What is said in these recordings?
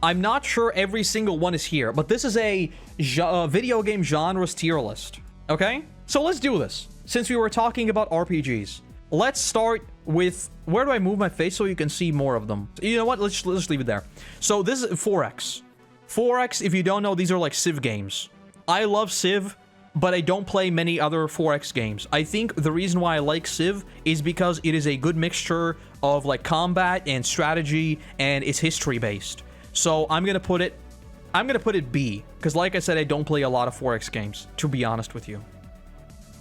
I'm not sure every single one is here, but this is a video game genres tier list. Okay? So let's do this. Since we were talking about RPGs, let's start with... Where do I move my face so you can see more of them? You know what? Let's just leave it there. So this is 4X. 4X, if you don't know, these are like Civ games. I love Civ, but I don't play many other 4X games. I think the reason why I like Civ is because it is a good mixture of like combat and strategy, and it's history based. So I'm gonna put it B, because like I said, I don't play a lot of 4X games, to be honest with you.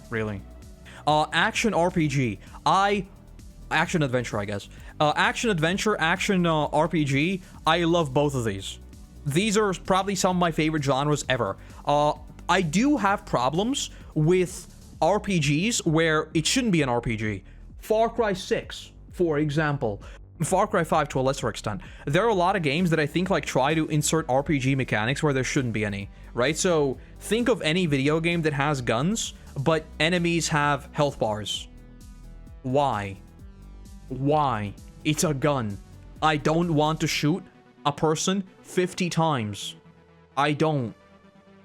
Really. Action RPG. Action adventure, I guess. Action adventure, action RPG. I love both of these. These are probably some of my favorite genres ever. I do have problems with RPGs where it shouldn't be an RPG. Far Cry 6, for example. Far Cry 5 to a lesser extent. There are a lot of games that I think like try to insert RPG mechanics where there shouldn't be any, right? So think of any video game that has guns, but enemies have health bars. Why? Why? It's a gun. I don't want to shoot a person 50 times. I don't.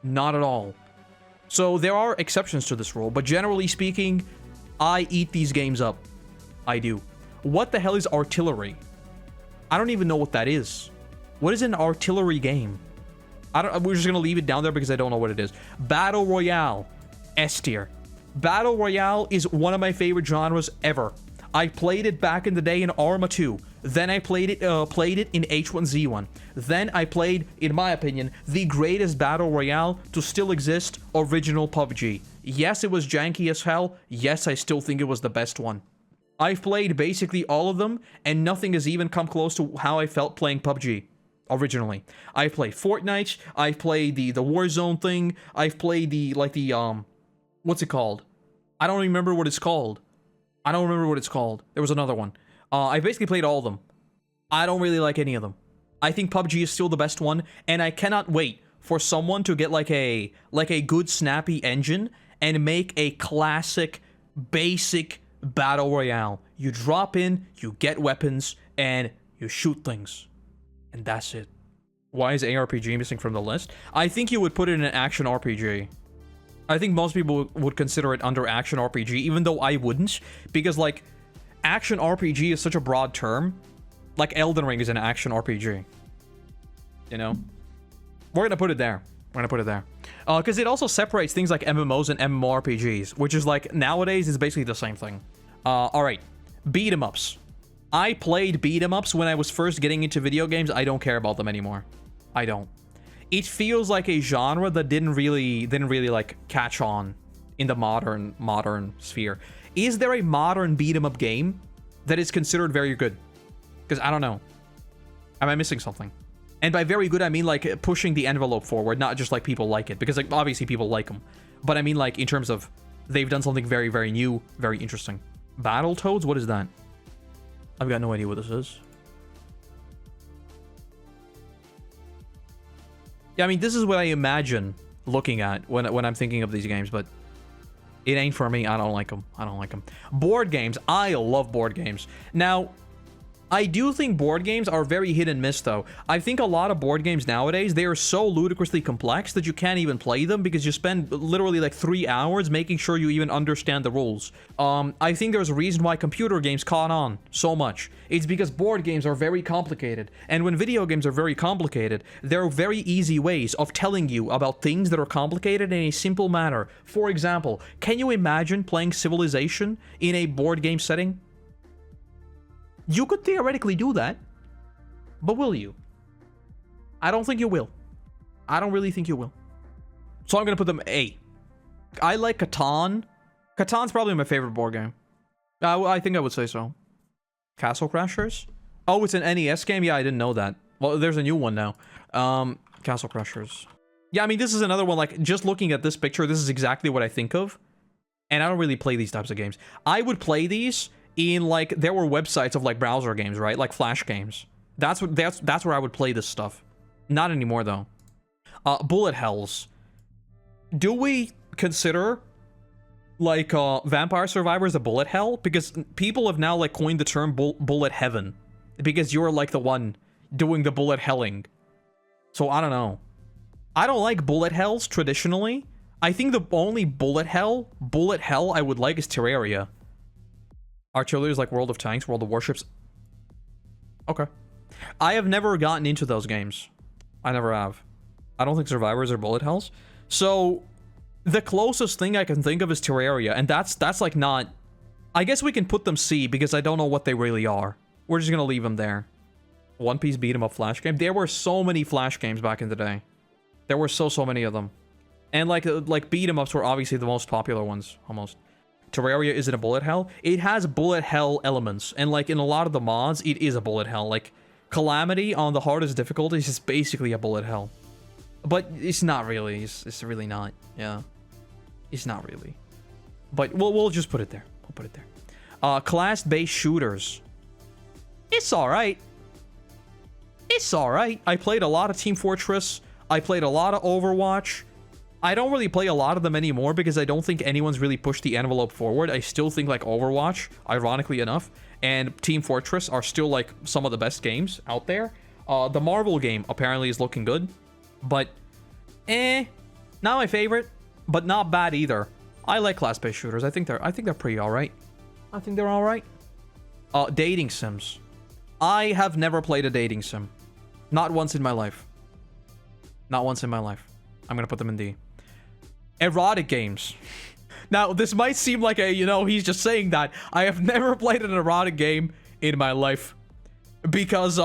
Not at all. So there are exceptions to this rule, but generally speaking, I eat these games up. I do. What the hell is artillery? I don't even know what that is. What is an artillery game? We're just gonna leave it down there because I don't know what it is. Battle Royale. S tier. Battle Royale is one of my favorite genres ever. I played it back in the day in Arma 2. Then I played it in H1Z1. Then I played, in my opinion, the greatest Battle Royale to still exist, original PUBG. Yes, it was janky as hell. Yes, I still think it was the best one. I've played basically all of them, and nothing has even come close to how I felt playing PUBG originally. I've played Fortnite, I've played the Warzone thing, I've played what's it called? I don't remember what it's called. There was another one. I basically played all of them. I don't really like any of them. I think PUBG is still the best one, and I cannot wait for someone to get like a good snappy engine and make a classic, basic Battle Royale. You drop in, you get weapons, and you shoot things. And that's it. Why is ARPG missing from the list? I think you would put it in an action RPG. I think most people would consider it under action RPG, even though I wouldn't, because like action RPG is such a broad term. Like Elden Ring is an action RPG. You know? We're gonna put it there. Because it also separates things like MMOs and MMORPGs, which is like, nowadays, it's basically the same thing. Alright. Beat 'em ups. I played beat 'em ups when I was first getting into video games. I don't care about them anymore. I don't. It feels like a genre that didn't really like catch on in the modern sphere. Is there a modern beat 'em up game that is considered very good? Because I don't know. Am I missing something? And by very good, I mean like pushing the envelope forward, not just like people like it. Because like obviously people like them. But I mean like in terms of they've done something very, very new, very interesting. Battletoads? What is that? I've got no idea what this is. Yeah, I mean, this is what I imagine looking at when I'm thinking of these games, but it ain't for me. I don't like them. Board games. I love board games. Now, I do think board games are very hit and miss, though. I think a lot of board games nowadays, they are so ludicrously complex that you can't even play them because you spend literally like 3 hours making sure you even understand the rules. I think there's a reason why computer games caught on so much. It's because board games are very complicated. And when video games are very complicated, there are very easy ways of telling you about things that are complicated in a simple manner. For example, can you imagine playing Civilization in a board game setting? You could theoretically do that, but will you? I don't think you will. I don't really think you will. So I'm going to put them A. I like Catan. Catan's probably my favorite board game. I think I would say so. Castle Crashers? Oh, it's an NES game? Yeah, I didn't know that. Well, there's a new one now. Castle Crashers. Yeah, I mean, this is another one, like, just looking at this picture, this is exactly what I think of. And I don't really play these types of games. I would play these in, like, there were websites of, like, browser games, right? Like, Flash games. That's where I would play this stuff. Not anymore, though. Bullet hells. Do we consider, like, Vampire Survivors a bullet hell? Because people have now, like, coined the term bullet heaven. Because you're, like, the one doing the bullet helling. So I don't know. I don't like bullet hells traditionally. I think the only bullet hell I would like is Terraria. Artillery is like World of Tanks, World of Warships. Okay. I have never gotten into those games. I never have. I don't think Survivors are bullet hells. So the closest thing I can think of is Terraria, and that's like not... I guess we can put them C because I don't know what they really are. We're just gonna leave them there. One Piece beat 'em up Flash game. There were so many Flash games back in the day. There were so many of them. And like beat 'em ups were obviously the most popular ones, almost. Terraria isn't a bullet hell. It has bullet hell elements, and like in a lot of the mods, it is a bullet hell. Like Calamity on the hardest difficulties is basically a bullet hell. But it's not really. It's really not. Yeah. It's not really. But we'll just put it there. We'll put it there. Class-based shooters. It's alright. It's alright. I played a lot of Team Fortress. I played a lot of Overwatch. I don't really play a lot of them anymore because I don't think anyone's really pushed the envelope forward. I still think like Overwatch, ironically enough, and Team Fortress are still like some of the best games out there. The Marvel game apparently is looking good, but not my favorite, but not bad either. I like class-based shooters. I think they're pretty alright. I think they're alright. Dating sims. I have never played a dating sim. Not once in my life. Not once in my life. I'm gonna put them in D. Erotic games. Now, this might seem like a, he's just saying that. I have never played an erotic game in my life. Because,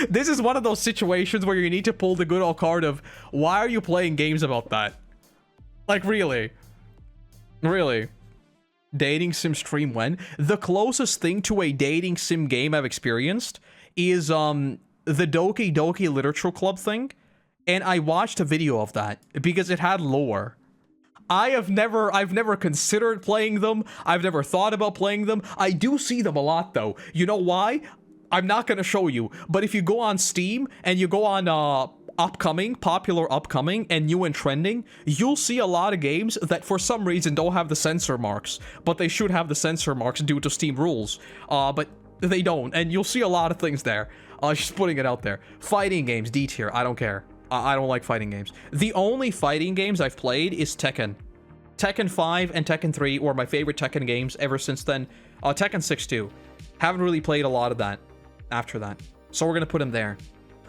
this is one of those situations where you need to pull the good old card of, why are you playing games about that? Like, really? Really? Dating sim stream when? The closest thing to a dating sim game I've experienced is, the Doki Doki Literature Club thing. And I watched a video of that because it had lore. I've never considered playing them. I've never thought about playing them. I do see them a lot though. You know why? I'm not gonna show you, but if you go on Steam and you go on popular upcoming and new and trending, you'll see a lot of games that for some reason don't have the censor marks, but they should have the censor marks due to Steam rules. But they don't, and you'll see a lot of things there. Just putting it out there. Fighting games, D tier, I don't care. I don't like fighting games. The only fighting games I've played is Tekken. Tekken 5 and Tekken 3 were my favorite Tekken games ever since then. Tekken 6 too. Haven't really played a lot of that after that. So we're gonna put them there.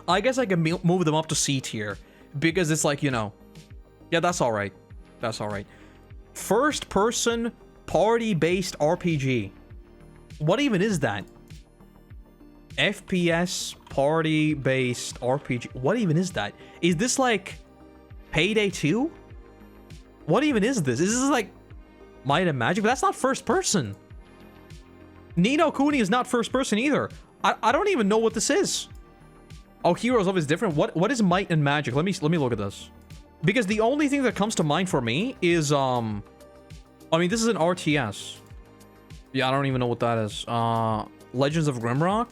I guess I can move them up to C tier. Because it's like, yeah, that's alright. That's alright. First person party-based RPG. What even is that? FPS party-based RPG. What even is that? Is this like Payday 2? What even is this? Is this like Might and Magic? But that's not first person. Ni no Kuni is not first person either. I don't even know what this is. Oh, Heroes of is different. What is Might and Magic? Let me look at this. Because the only thing that comes to mind for me is I mean, this is an RTS. Yeah, I don't even know what that is. Legends of Grimrock.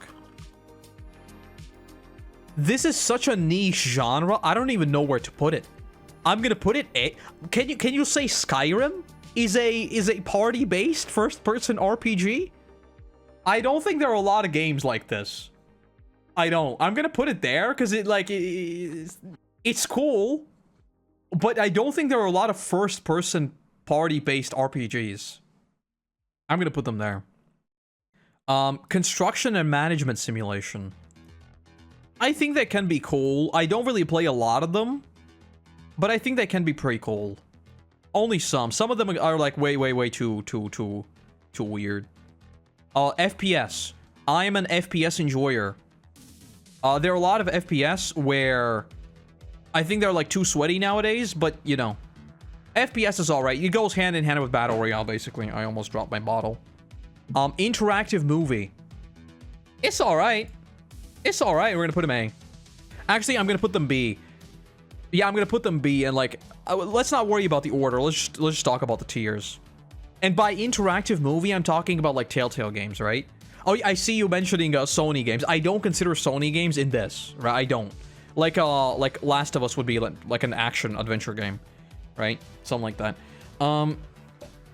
This is such a niche genre. I don't even know where to put it. I'm gonna put it A. Can you say Skyrim is a party-based first-person RPG? I don't think there are a lot of games like this. I don't. I'm gonna put it there because it's cool, but I don't think there are a lot of first-person party-based RPGs. I'm gonna put them there. Construction and management simulation. I think that can be cool. I don't really play a lot of them, but I think they can be pretty cool. Only some. Some of them are like way too weird. FPS. I am an FPS enjoyer. There are a lot of FPS where I think they're like too sweaty nowadays, but FPS is alright. It goes hand in hand with Battle Royale, basically. I almost dropped my bottle. Interactive movie. It's alright. It's alright. We're gonna put them A. Actually, I'm gonna put them B. Yeah, I'm gonna put them B, and like, let's not worry about the order. Let's just talk about the tiers. And by interactive movie, I'm talking about like Telltale games, right? Oh, I see you mentioning Sony games. I don't consider Sony games in this, right? I don't. Like Last of Us would be like an action adventure game, right? Something like that.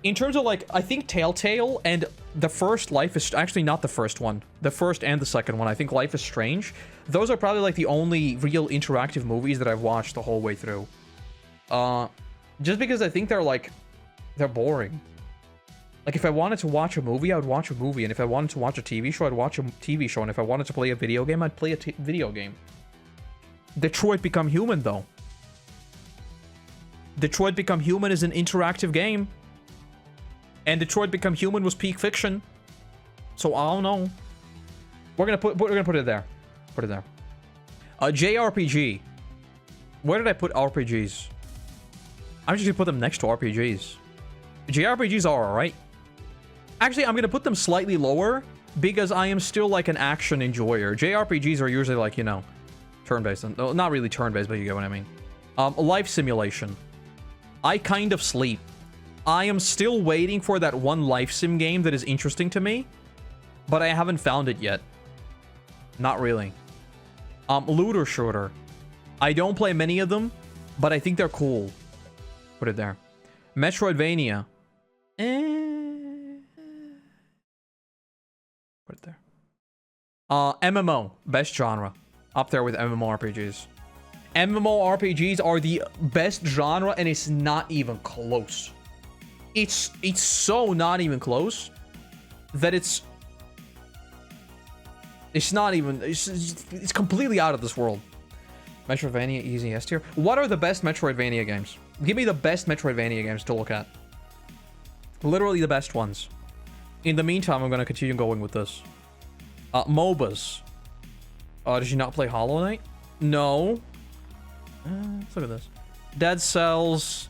In terms of like, I think Telltale and the first Life is actually not the first one. The first and the second one. I think Life is Strange. Those are probably like the only real interactive movies that I've watched the whole way through. Just because I think they're boring. Like, if I wanted to watch a movie, I would watch a movie. And if I wanted to watch a TV show, I'd watch a TV show. And if I wanted to play a video game, I'd play a video game. Detroit Become Human, though. Detroit Become Human is an interactive game. And Detroit Become Human was peak fiction. So, I don't know. We're gonna put it there. Put it there. JRPG. Where did I put RPGs? I'm just gonna put them next to RPGs. JRPGs are alright. Actually, I'm gonna put them slightly lower because I am still like an action enjoyer. JRPGs are usually like, you know, turn-based. No, not really turn-based, but you get what I mean. Life simulation. I kind of sleep. I am still waiting for that one life sim game that is interesting to me, but I haven't found it yet. Not really. Looter shooter. I don't play many of them, but I think they're cool. Put it there. Metroidvania. Put it there. MMO. Best genre. Up there with MMORPGs. MMORPGs are the best genre, and it's not even close. It's so not even close that it's not even... It's completely out of this world. Metroidvania, easy S tier. What are the best Metroidvania games? Give me the best Metroidvania games to look at. Literally the best ones. In the meantime, I'm going to continue going with this. MOBAs. Did you not play Hollow Knight? No. Let's look at this. Dead Cells.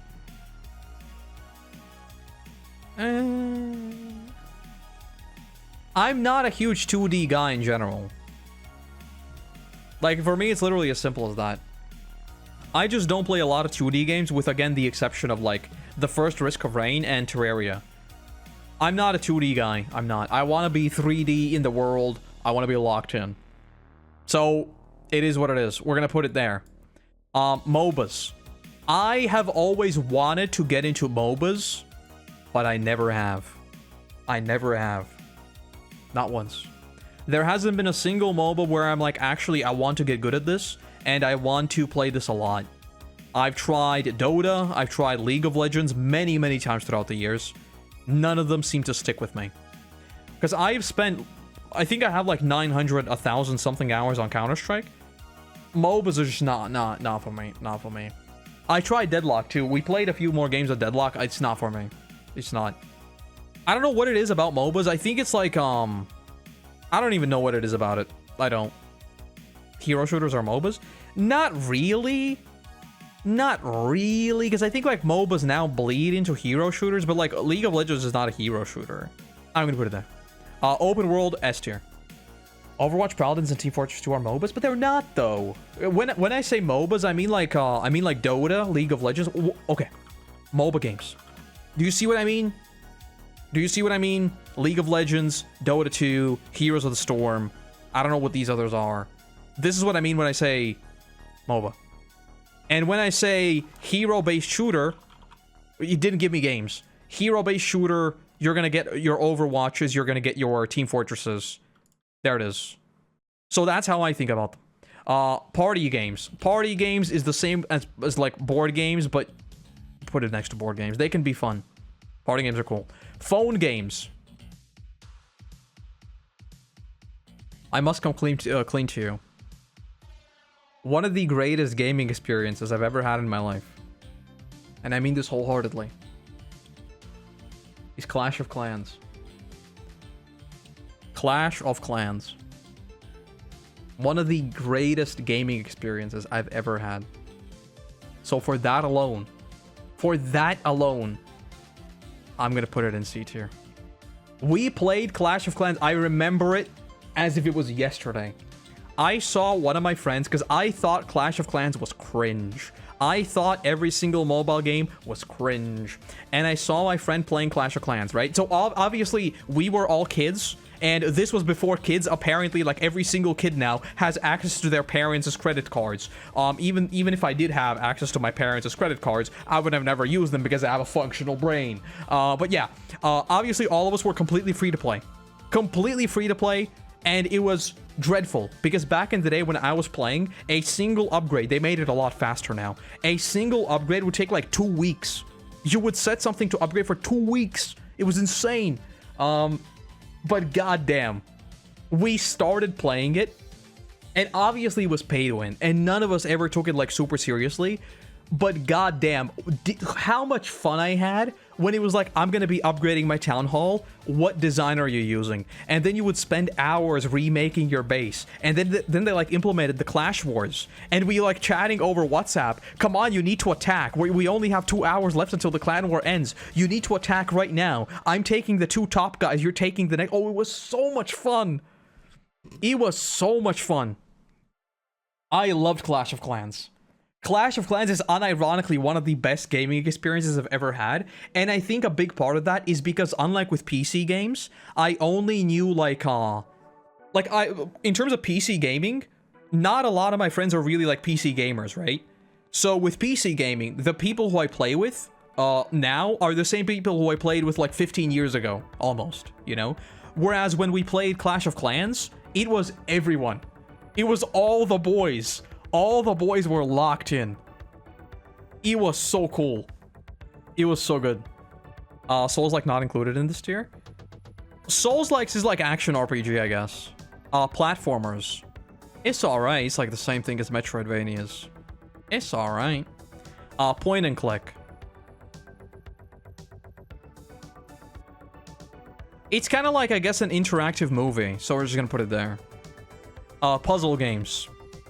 I'm not a huge 2D guy in general. Like, for me, it's literally as simple as that. I just don't play a lot of 2D games with, again, the exception of, like, the first Risk of Rain and Terraria. I'm not a 2D guy. I'm not. I want to be 3D in the world. I want to be locked in. So, it is what it is. We're going to put it there. MOBAs. I have always wanted to get into MOBAs, but I never have. I never have. Not once. There hasn't been a single MOBA where I'm like, actually, I want to get good at this, and I want to play this a lot. I've tried Dota, I've tried League of Legends many, many times throughout the years. None of them seem to stick with me. Because I've spent, I think I have like 900, 1,000 something hours on Counter-Strike. MOBAs are just not for me. Not for me. I tried Deadlock too. We played a few more games of Deadlock. It's not for me. It's not. I don't know what it is about MOBAs. I think it's like, I don't even know what it is about it. I don't. Hero shooters are MOBAs? Not really. Not really, because I think like MOBAs now bleed into hero shooters, but like League of Legends is not a hero shooter. I'm gonna put it there. Open world S tier. Overwatch, Paladins, and Team Fortress 2 are MOBAs, but they're not though. When I say MOBAs, I mean like Dota, League of Legends. Okay, MOBA games. Do you see what I mean? Do you see what I mean? League of Legends, Dota 2, Heroes of the Storm. I don't know what these others are. This is what I mean when I say MOBA. And when I say hero-based shooter, it didn't give me games. Hero-based shooter, you're going to get your Overwatches, you're going to get your Team Fortresses. There it is. So that's how I think about them. Party games. Party games is the same as like board games, but put it next to board games. They can be fun. Party games are cool. Phone games. I must come clean to you. One of the greatest gaming experiences I've ever had in my life, and I mean this wholeheartedly, is Clash of Clans. Clash of Clans. One of the greatest gaming experiences I've ever had. So for that alone, I'm gonna put it in C tier. We played Clash of Clans. I remember it as if it was yesterday. I saw one of my friends, because I thought Clash of Clans was cringe. I thought every single mobile game was cringe. And I saw my friend playing Clash of Clans, right? So obviously, we were all kids. And this was before kids. Apparently, like, every single kid now has access to their parents' credit cards. Even if I did have access to my parents' credit cards, I would have never used them because I have a functional brain. But yeah, obviously all of us were completely free to play. Completely free to play. And it was dreadful, because back in the day when I was playing, a single upgrade, they made it a lot faster now. A single upgrade would take like 2 weeks. You would set something to upgrade for 2 weeks. It was insane. But goddamn, we started playing it, and obviously it was pay to win, and none of us ever took it like super seriously. But goddamn, how much fun I had when it was like, I'm gonna be upgrading my town hall. What design are you using? And then you would spend hours remaking your base, and then they like implemented the Clash Wars, and we like chatting over WhatsApp. Come on, you need to attack. We only have 2 hours left until the clan war ends. You need to attack right now. I'm taking the 2 top guys. You're taking the next. Oh, it was so much fun. It was so much fun. I loved Clash of Clans. Clash of Clans is unironically one of the best gaming experiences I've ever had, and I think a big part of that is because, unlike with PC games, I only knew in terms of PC gaming, not a lot of my friends are really like PC gamers, right? So with PC gaming, the people who I play with now are the same people who I played with like 15 years ago, almost, you know? Whereas when we played Clash of Clans, it was everyone. It was all the boys. All the boys were locked in. It was so cool. It was so good. Souls-like not included in this tier. Souls-likes is like action RPG, I guess. Platformers. It's alright. It's like the same thing as Metroidvanias. It's alright. Point and click. It's kind of like, I guess, an interactive movie, so we're just gonna put it there. Puzzle games.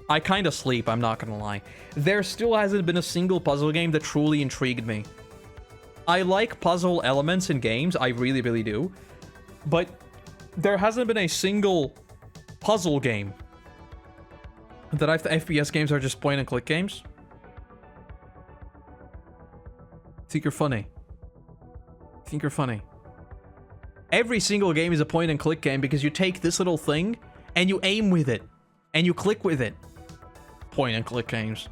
I kind of sleep, I'm not gonna lie. There still hasn't been a single puzzle game that truly intrigued me. I like puzzle elements in games, I really, really do. But there hasn't been a single puzzle game that I FPS games are just point and click games. Think you're funny. Think you're funny. Every single game is a point and click game because you take this little thing and you aim with it and you click with it. Point and click games.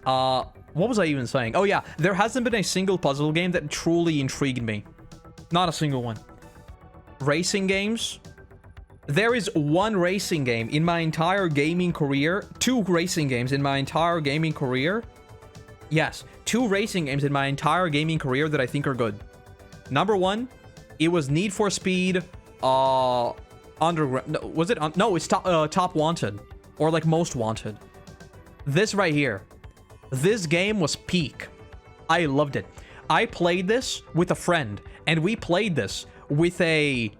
What was I even saying? Oh yeah, there hasn't been a single puzzle game that truly intrigued me. Not a single one. Racing games. There is one racing game in my entire gaming career. 2 racing games in my entire gaming career. Yes, 2 racing games in my entire gaming career that I think are good. Number 1, it was Need for Speed Underground. No, was it? No, it's Top Wanted. Or like Most Wanted. This right here. This game was peak. I loved it. I played this with a friend, and we played this with a...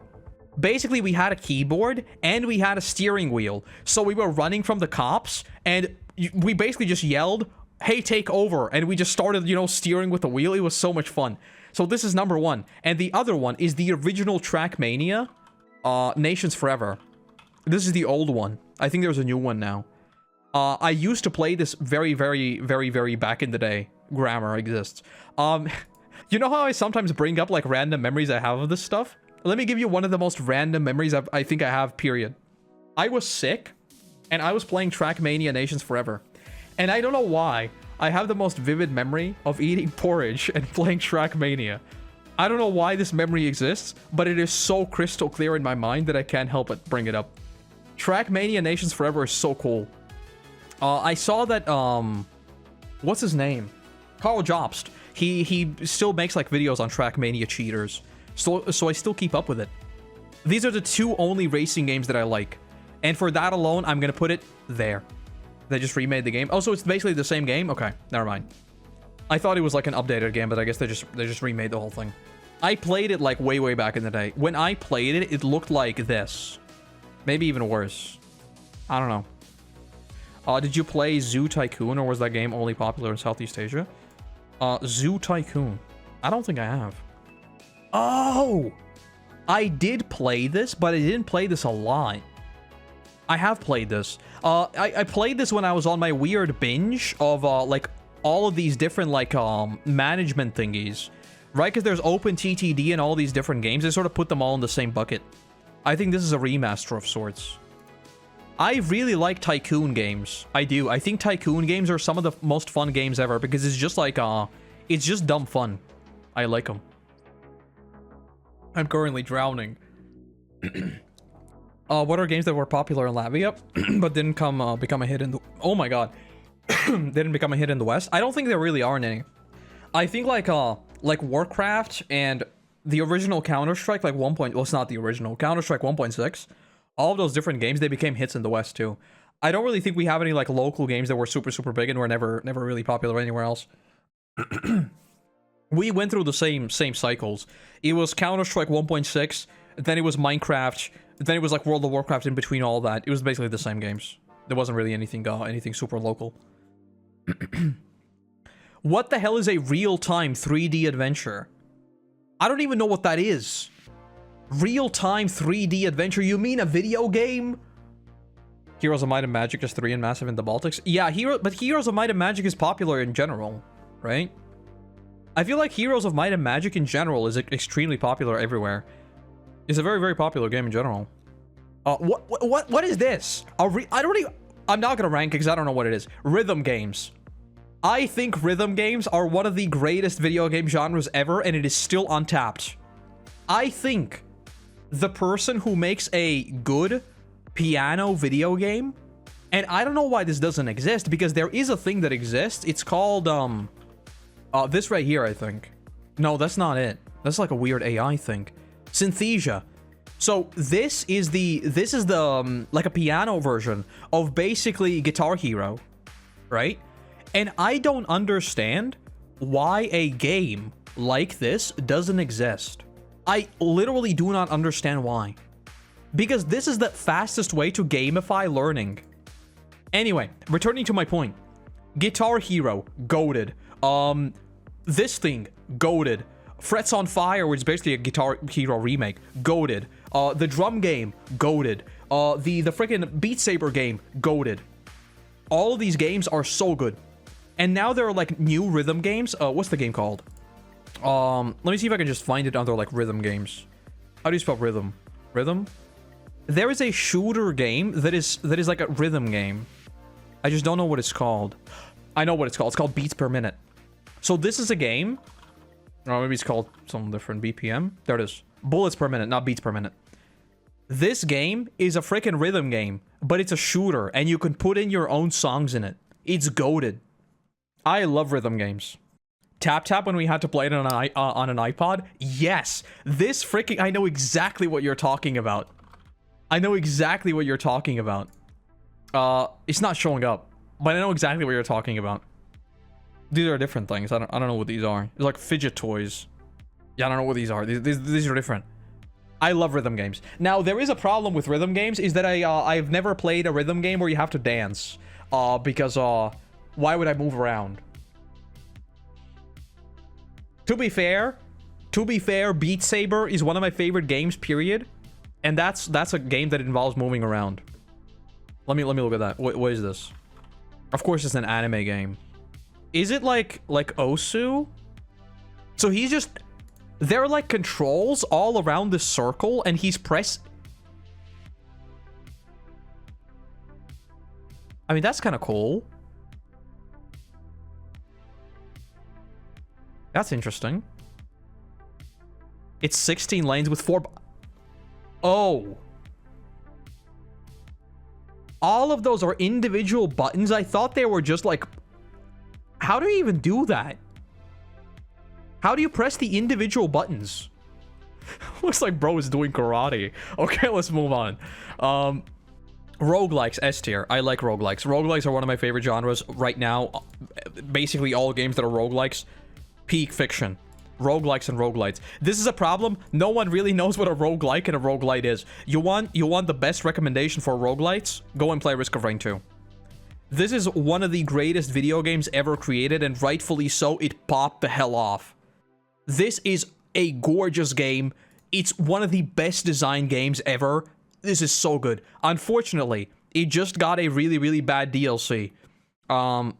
Basically, we had a keyboard, and we had a steering wheel. So we were running from the cops, and we basically just yelled, hey, take over. And we just started, you know, steering with the wheel. It was so much fun. So this is number 1. And the other one is the original Trackmania, Nations Forever. This is the old one. I think there's a new one now. I used to play this very, very, very, very back in the day. Grammar exists. You know how I sometimes bring up like random memories I have of this stuff? Let me give you one of the most random memories I think I have, period. I was sick, and I was playing Trackmania Nations Forever. And I don't know why, I have the most vivid memory of eating porridge and playing Trackmania. I don't know why this memory exists, but it is so crystal clear in my mind that I can't help but bring it up. Trackmania Nations Forever is so cool. I saw that, what's his name? Carl Jobst. He still makes, like, videos on Trackmania cheaters. So I still keep up with it. These are the 2 only racing games that I like. And for that alone, I'm gonna put it there. They just remade the game. Oh, so it's basically the same game? Okay, never mind. I thought it was, like, an updated game, but I guess they just remade the whole thing. I played it, like, way, way back in the day. When I played it, it looked like this. Maybe even worse. I don't know. Did you play Zoo Tycoon, or was that game only popular in Southeast Asia? Zoo Tycoon. I don't think I have. Oh! I did play this, but I didn't play this a lot. I have played this. I played this when I was on my weird binge of, like, all of these different, like, management thingies. Right? Because there's OpenTTD and all these different games. They sort of put them all in the same bucket. I think this is a remaster of sorts. I really like Tycoon games. I do. I think Tycoon games are some of the most fun games ever because it's just like, it's just dumb fun. I like them. I'm currently drowning. What are games that were popular in Latvia but didn't become a hit in the... Oh my god. Didn't become a hit in the West? I don't think there really aren't any. I think like Warcraft and the original Counter-Strike, like well, it's not the original, Counter-Strike 1.6, all of those different games, they became hits in the West too. I don't really think we have any like local games that were super, super big and were never really popular anywhere else. We went through the same cycles. It was Counter-Strike 1.6, then it was Minecraft, then it was like World of Warcraft in between all that. It was basically the same games. There wasn't really anything super local. What the hell is a real-time 3D adventure? I don't even know what that is. Real-time 3D adventure? You mean a video game? Heroes of Might and Magic is 3 and massive in the Baltics. Yeah, but Heroes of Might and Magic is popular in general, right? I feel like Heroes of Might and Magic in general is extremely popular everywhere. It's a very, very popular game in general. What is this? I'm not gonna rank it because I don't know what it is. Rhythm games. I think rhythm games are one of the greatest video game genres ever, and it is still untapped. I think the person who makes a good piano video game, and I don't know why this doesn't exist, because there is a thing that exists. It's called, this right here, I think. No, that's not it. That's like a weird AI thing. Synthesia. So this is the like a piano version of basically Guitar Hero, right? And I don't understand why a game like this doesn't exist. I literally do not understand why. Because this is the fastest way to gamify learning. Anyway, returning to my point. Guitar Hero, goated. This thing, goated. Frets on Fire, which is basically a Guitar Hero remake, goated. The drum game, goated. The freaking Beat Saber game, goated. All of these games are so good. And now there are like new rhythm games. What's the game called? Let me see if I can just find it under like rhythm games. How do you spell rhythm? Rhythm? There is a shooter game that is like a rhythm game. I just don't know what it's called. I know what it's called. It's called Beats Per Minute. So this is a game. Or maybe it's called something different. BPM. There it is. Bullets per minute, not beats per minute. This game is a freaking rhythm game, but it's a shooter, and you can put in your own songs in it. It's goated. I love rhythm games. Tap Tap when we had to play it on an iPod? Yes. This freaking... I know exactly what you're talking about. I know exactly what you're talking about. It's not showing up, but I know exactly what you're talking about. These are different things. I don't know what these are. It's like fidget toys. Yeah, I don't know what these are. These are different. I love rhythm games. Now, there is a problem with rhythm games, is that I've never played a rhythm game where you have to dance. Because, why would I move around? To be fair, Beat Saber is one of my favorite games, period. And that's a game that involves moving around. Let me look at that. What is this? Of course it's an anime game. Is it like Osu? So he's just... There are like controls all around the circle and he's I mean, that's kind of cool. That's interesting. It's 16 lanes with 4... Oh. All of those are individual buttons? I thought they were just like... How do you even do that? How do you press the individual buttons? Looks like bro is doing karate. Okay, let's move on. Roguelikes, S tier. I like roguelikes. Roguelikes are one of my favorite genres right now. Basically all games that are roguelikes. Peak fiction. Roguelikes and roguelites. This is a problem. No one really knows what a roguelike and a roguelite is. You want the best recommendation for roguelites? Go and play Risk of Rain 2. This is one of the greatest video games ever created, and rightfully so, it popped the hell off. This is a gorgeous game. It's one of the best designed games ever. This is so good. Unfortunately, it just got a really, really bad DLC. The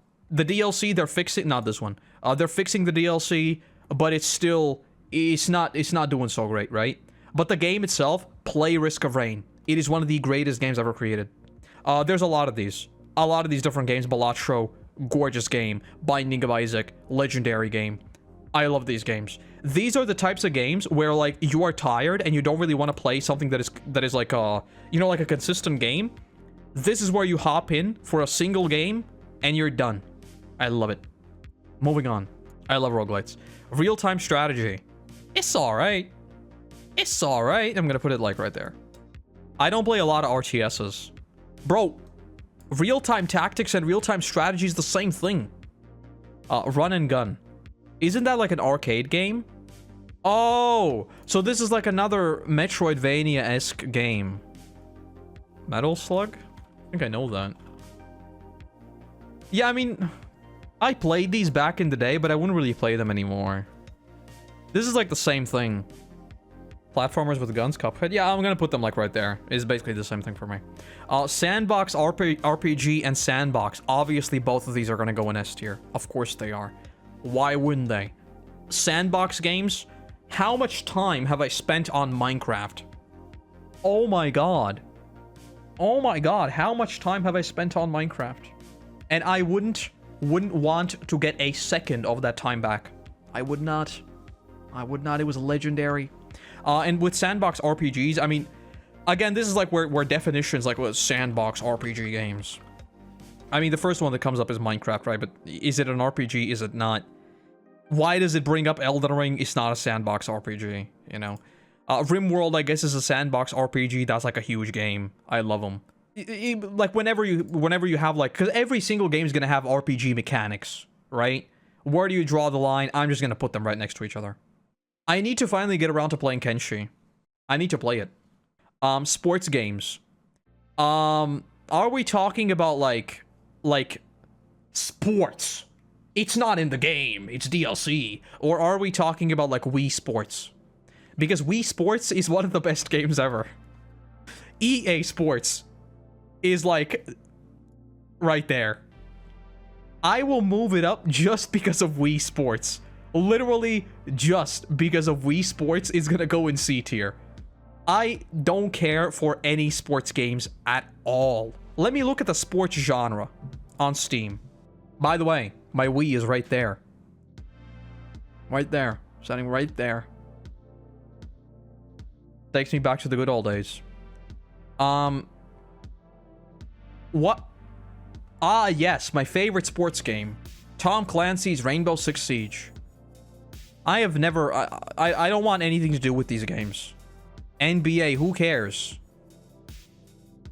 DLC, they're fixing... Not this one. They're fixing the DLC, but it's still... It's not doing so great, right? But the game itself, play Risk of Rain. It is one of the greatest games ever created. There's a lot of these. A lot of these different games. Balatro, gorgeous game. Binding of Isaac, legendary game. I love these games. These are the types of games where, like, you are tired and you don't really want to play something that is like a, you know, like a consistent game. This is where you hop in for a single game and you're done. I love it. Moving on. I love roguelites. Real-time strategy. It's alright. It's alright. I'm gonna put it like right there. I don't play a lot of RTSs. Bro, real-time tactics and real-time strategy is the same thing. Run and gun. Isn't that like an arcade game? Oh, so this is like another Metroidvania-esque game. Metal Slug? I think I know that. Yeah, I mean, I played these back in the day, but I wouldn't really play them anymore. This is like the same thing. Platformers with guns, Cuphead. Yeah, I'm gonna put them like right there. It's basically the same thing for me. Sandbox, RPG, and Sandbox. Obviously, both of these are gonna go in S tier. Of course they are. Why wouldn't they? Sandbox games. How much time have I spent on Minecraft? Oh my god. Oh my god, how much time have I spent on Minecraft? And I wouldn't want to get a second of that time back. I would not. I would not. It was legendary. And with sandbox RPGs, I mean, again, this is like where definitions like what sandbox RPG games. I mean, the first one that comes up is Minecraft, right? But is it an RPG? Is it not? Why does it bring up Elden Ring? It's not a sandbox RPG, you know? RimWorld, I guess, is a sandbox RPG. That's like a huge game. I love them. Like whenever you have like, because every single game is gonna have RPG mechanics, right? Where do you draw the line? I'm just gonna put them right next to each other. I need to finally get around to playing Kenshi. I need to play it. Sports games. Are we talking about like sports? It's not in the game, it's DLC. Or are we talking about like Wii Sports? Because Wii Sports is one of the best games ever. EA Sports is like right there. I will move it up just because of Wii Sports. Literally just because of Wii Sports is gonna go in C tier. I don't care for any sports games at all. Let me look at the sports genre on Steam. By the way, my Wii is right there. Right there. Standing right there. Takes me back to the good old days. What? Ah, yes, my favorite sports game. Tom Clancy's Rainbow Six Siege. I have never... I don't want anything to do with these games. NBA, who cares?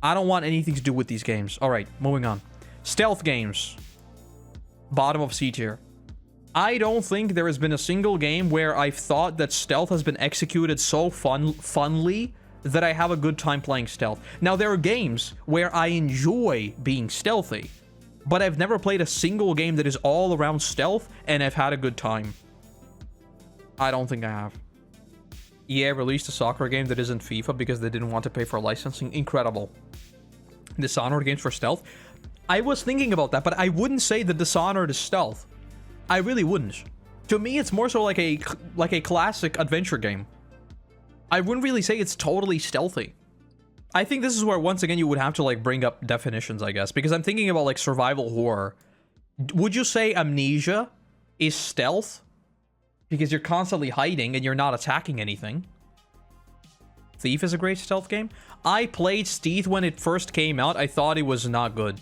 I don't want anything to do with these games. Alright, moving on. Stealth games. Bottom of C tier. I don't think there has been a single game where I've thought that stealth has been executed so funly that I have a good time playing stealth. Now, there are games where I enjoy being stealthy, but I've never played a single game that is all around stealth and I've had a good time. I don't think I have. EA released a soccer game that isn't FIFA because they didn't want to pay for licensing. Incredible. Dishonored games for stealth? I was thinking about that, but I wouldn't say that Dishonored is stealth. I really wouldn't. To me, it's more so like a classic adventure game. I wouldn't really say it's totally stealthy. I think this is where, once again, you would have to, like, bring up definitions, I guess. Because I'm thinking about, like, survival horror. Would you say Amnesia is stealth? Because you're constantly hiding and you're not attacking anything. Thief is a great stealth game. I played Thief when it first came out. I thought it was not good.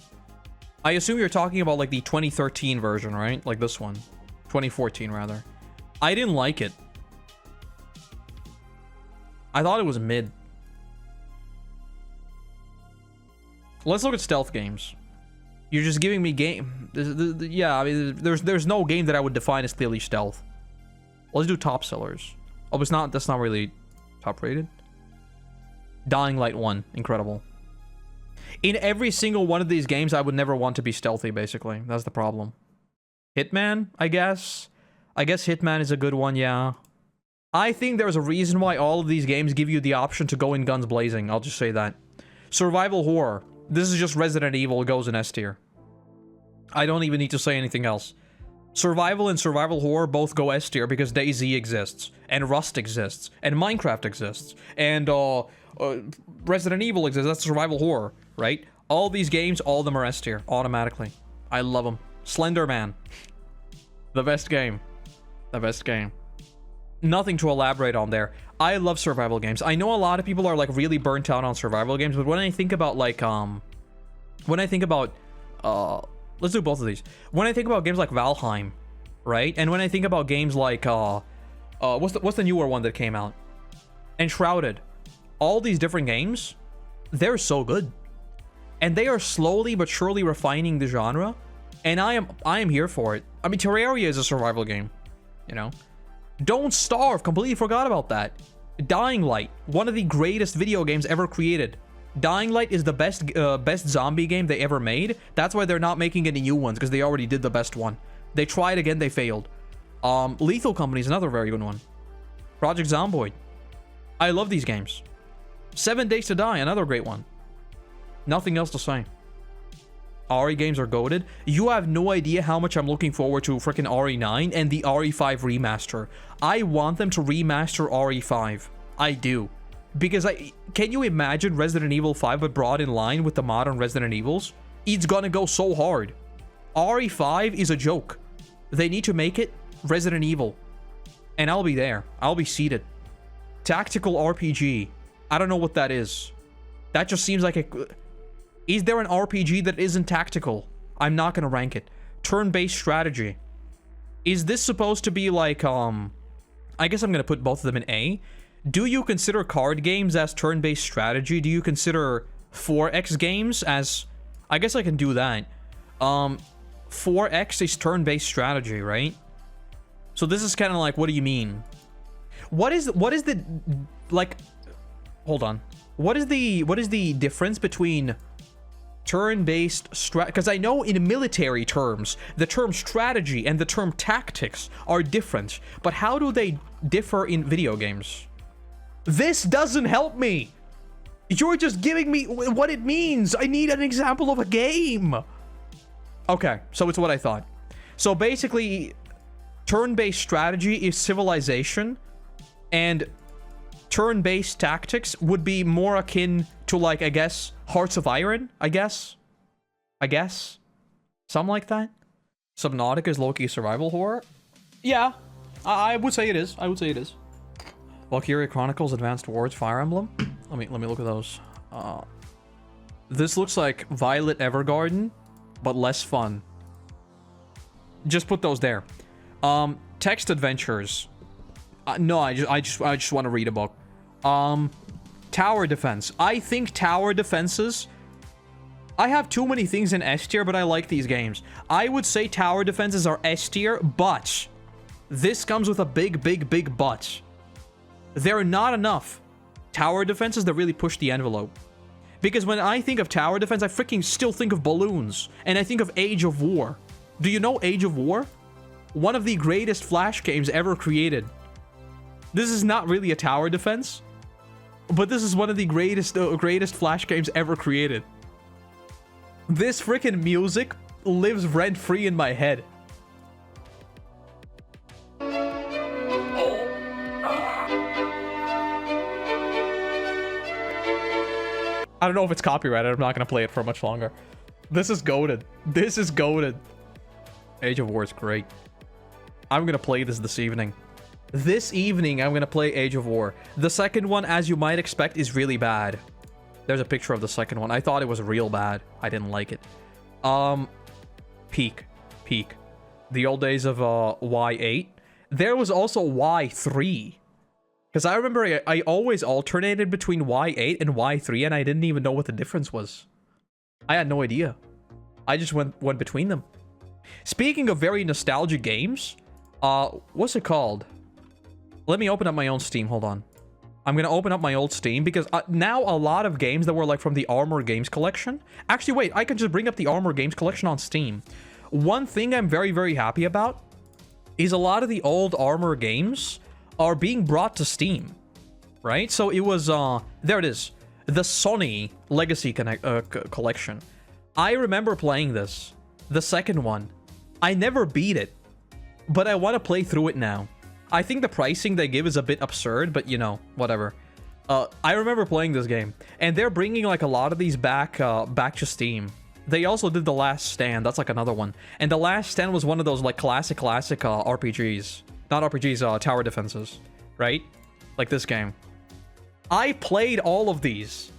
I assume you're talking about, like, the 2013 version, right? Like this one. 2014, rather. I didn't like it. I thought it was mid. Let's look at stealth games. You're just giving me game... Yeah, I mean, there's no game that I would define as clearly stealth. Let's do top sellers. Oh, it's not... That's not really top rated. Dying Light 1. Incredible. In every single one of these games, I would never want to be stealthy, basically. That's the problem. Hitman, I guess. I guess Hitman is a good one, yeah. I think there's a reason why all of these games give you the option to go in guns blazing. I'll just say that. Survival horror. This is just Resident Evil goes in S tier. I don't even need to say anything else. Survival and survival horror both go S tier because DayZ exists, and Rust exists, and Minecraft exists, and Resident Evil exists. That's survival horror, right? All these games, all of them are S tier automatically. I love them. Slender Man, the best game, the best game. Nothing to elaborate on there. I love survival games. I know a lot of people are like really burnt out on survival games, but when I think about like let's do both of these. When I think about games like Valheim, right? And when I think about games like what's the newer one that came out? Enshrouded. All these different games, they're so good. And they are slowly but surely refining the genre, and I am here for it. I mean, Terraria is a survival game, you know. Don't Starve, completely forgot about that. Dying Light, one of the greatest video games ever created. Dying Light is the best zombie game they ever made. That's why they're not making any new ones, because they already did the best one. They tried again, they failed. Lethal Company is another very good one. Project Zomboid. I love these games. 7 Days to Die, another great one. Nothing else to say. RE games are goated. You have no idea how much I'm looking forward to freaking RE9 and the RE5 remaster. I want them to remaster RE5. I do. Because can you imagine Resident Evil 5 but brought in line with the modern Resident Evils? It's gonna go so hard. RE5 is a joke. They need to make it Resident Evil. And I'll be there. I'll be seated. Tactical RPG. I don't know what that is. That just seems like a... Is there an RPG that isn't tactical? I'm not gonna rank it. Turn-based strategy. Is this supposed to be like, I guess I'm gonna put both of them in A. Do you consider card games as turn-based strategy? Do you consider 4X games as... I guess I can do that. 4X is turn-based strategy, right? So this is kind of like, what do you mean? What is the... Like... Hold on. What is the difference between turn-based strat... Because I know in military terms, the term strategy and the term tactics are different. But how do they differ in video games? This doesn't help me. You're just giving me what it means. I need an example of a game. Okay, so it's what I thought. So basically, turn-based strategy is Civilization, and turn-based tactics would be more akin to, like, I guess, Hearts of Iron, I guess? Something like that? Subnautica is low-key survival horror? Yeah, I would say it is. Valkyria Chronicles Advanced Wars Fire Emblem. Let me look at those. This looks like Violet Evergarden, but less fun. Just put those there. Text adventures. No, I just want to read a book. Tower defense. I think tower defenses... I have too many things in S tier, but I like these games. I would say tower defenses are S tier, but this comes with a big but. There are not enough tower defenses that really push the envelope. Because when I think of tower defense, I freaking still think of balloons. And I think of Age of War. Do you know Age of War? One of the greatest Flash games ever created. This is not really a tower defense, but this is one of the greatest Flash games ever created. This freaking music lives rent-free in my head. I don't know if it's copyrighted. I'm not gonna play it for much longer. This is goated. This is goated. Age of War is great. I'm gonna play this evening. This evening, I'm gonna play Age of War. The second one, as you might expect, is really bad. There's a picture of the second one. I thought it was real bad. I didn't like it. Peak. The old days of Y8. There was also Y3. Because I remember I always alternated between Y8 and Y3, and I didn't even know what the difference was. I had no idea. I just went between them. Speaking of very nostalgic games, what's it called? Let me open up my own Steam. Hold on. I'm gonna open up my old Steam because now a lot of games that were like from the Armor Games collection. Actually, wait, I can just bring up the Armor Games collection on Steam. One thing I'm very happy about is a lot of the old Armor games are being brought to Steam, right? So it was, there it is. The Sony Legacy Collection. I remember playing this. The second one. I never beat it. But I want to play through it now. I think the pricing they give is a bit absurd, but you know, whatever. I remember playing this game. And they're bringing like a lot of these back to Steam. They also did The Last Stand. That's like another one. And The Last Stand was one of those like classic RPGs. Not RPGs, tower defenses. Right? Like this game. I played all of these.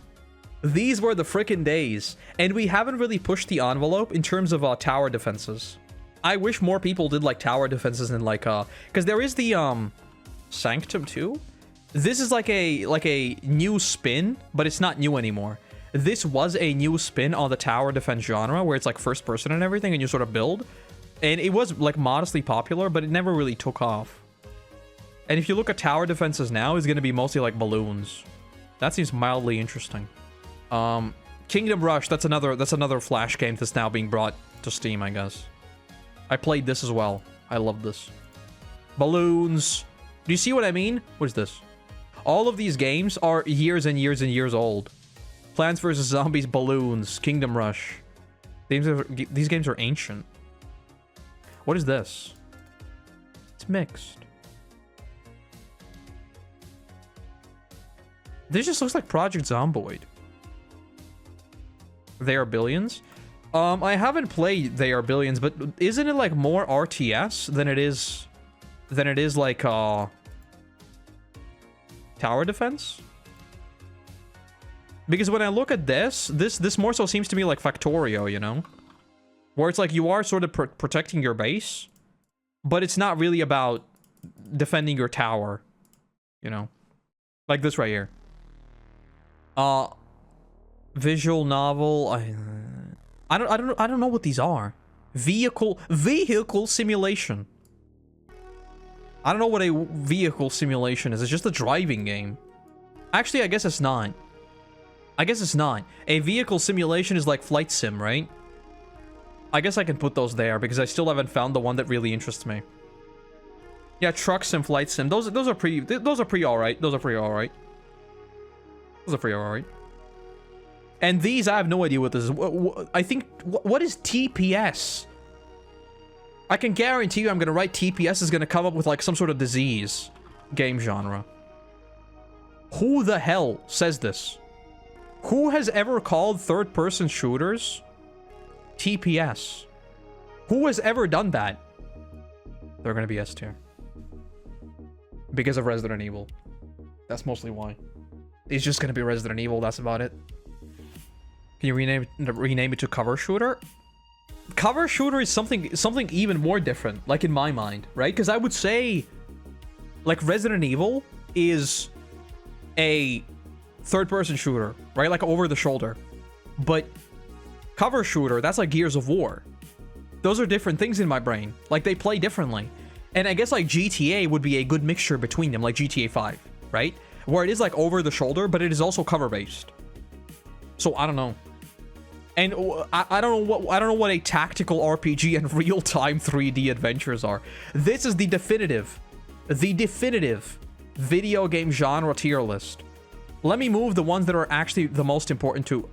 These were the frickin' days. And we haven't really pushed the envelope in terms of tower defenses. I wish more people did like tower defenses and like because there is the Sanctum too. This is like a new spin, but it's not new anymore. This was a new spin on the tower defense genre where it's like first person and everything and you sort of build. And it was like modestly popular, but it never really took off. And if you look at tower defenses now, it's going to be mostly like balloons. That seems mildly interesting. Kingdom Rush, that's another Flash game that's now being brought to Steam, I guess. I played this as well. I love this. Balloons. Do you see what I mean? What is this? All of these games are years and years and years old. Plants vs. Zombies, Balloons, Kingdom Rush. These games are ancient. What is this? It's mixed. This just looks like Project Zomboid. They Are Billions? I haven't played They Are Billions, but isn't it like more RTS than it is like tower defense? Because when I look at this more so seems to me like Factorio, you know? Where it's like you are sort of protecting your base, but it's not really about defending your tower, you know? Like this right here. Visual novel. I don't know what these are. Vehicle simulation. I don't know what a vehicle simulation is. It's just a driving game. Actually, I guess it's not. A vehicle simulation is like flight sim, right? I guess I can put those there because I still haven't found the one that really interests me. Yeah, truck sim, flight sim. Those are pretty all right. And these, I have no idea what this is. I think, what is TPS? I can guarantee you I'm going to write TPS is going to come up with like some sort of disease game genre. Who the hell says this? Who has ever called third-person shooters TPS? Who has ever done that? They're going to be S tier. Because of Resident Evil. That's mostly why. It's just going to be Resident Evil, that's about it. Can you rename it to cover shooter? Cover shooter is something even more different, like in my mind, right? Because I would say, like, Resident Evil is a third-person shooter, right? Like over the shoulder. But cover shooter, that's like Gears of War. Those are different things in my brain. Like, they play differently. And I guess like GTA would be a good mixture between them, like GTA 5, right? Where it is like over the shoulder, but it is also cover-based. So I don't know. And I don't know what a tactical RPG and real-time 3D adventures are. This is the definitive video game genre tier list. Let me move the ones that are actually the most important to.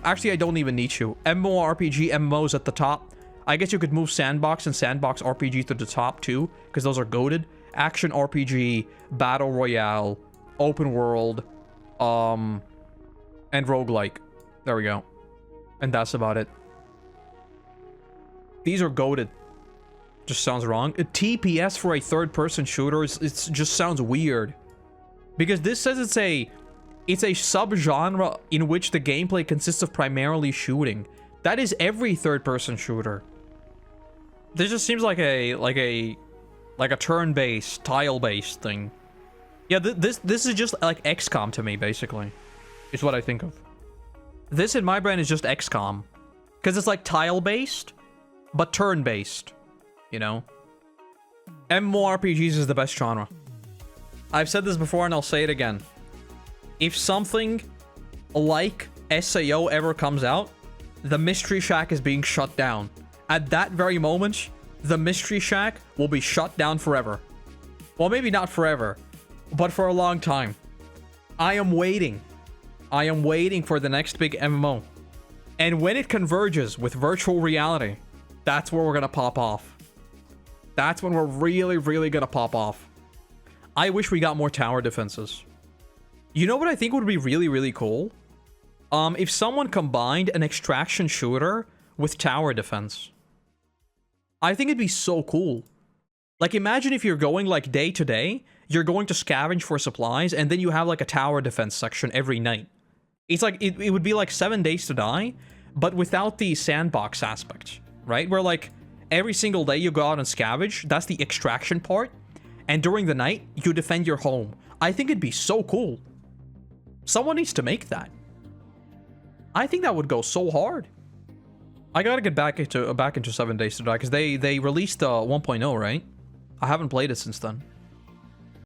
Actually, I don't even need to. MMORPG, MMOs at the top. I guess you could move Sandbox and Sandbox RPG to the top too, because those are goated. Action RPG, Battle Royale, Open World, and Roguelike. There we go. And that's about it. These are goated. Just sounds wrong. A TPS for a third-person shooter, it just sounds weird. Because this says it's a sub-genre in which the gameplay consists of primarily shooting. That is every third-person shooter. This just seems like a turn-based, tile-based thing. Yeah, this is just like XCOM to me, basically. Is what I think of. This in my brain is just XCOM. Because it's like tile-based, but turn-based. You know? MMORPGs is the best genre. I've said this before and I'll say it again. If something like SAO ever comes out, the Mystery Shack is being shut down. At that very moment, the Mystery Shack will be shut down forever. Well, maybe not forever, but for a long time. I am waiting I am waiting for the next big MMO. And when it converges with virtual reality, that's where we're gonna pop off. That's when we're really, really gonna pop off. I wish we got more tower defenses. You know what I think would be really, really cool? If someone combined an extraction shooter with tower defense. I think it'd be so cool. Like, imagine if you're going, like, day to day, you're going to scavenge for supplies, and then you have, like, a tower defense section every night. It's like, it would be like 7 days to die, but without the sandbox aspect, right? Where, like, every single day you go out and scavenge, that's the extraction part, and during the night, you defend your home. I think it'd be so cool. Someone needs to make that. I think that would go so hard. I gotta get back into 7 days to die, because they released 1.0, right? I haven't played it since then.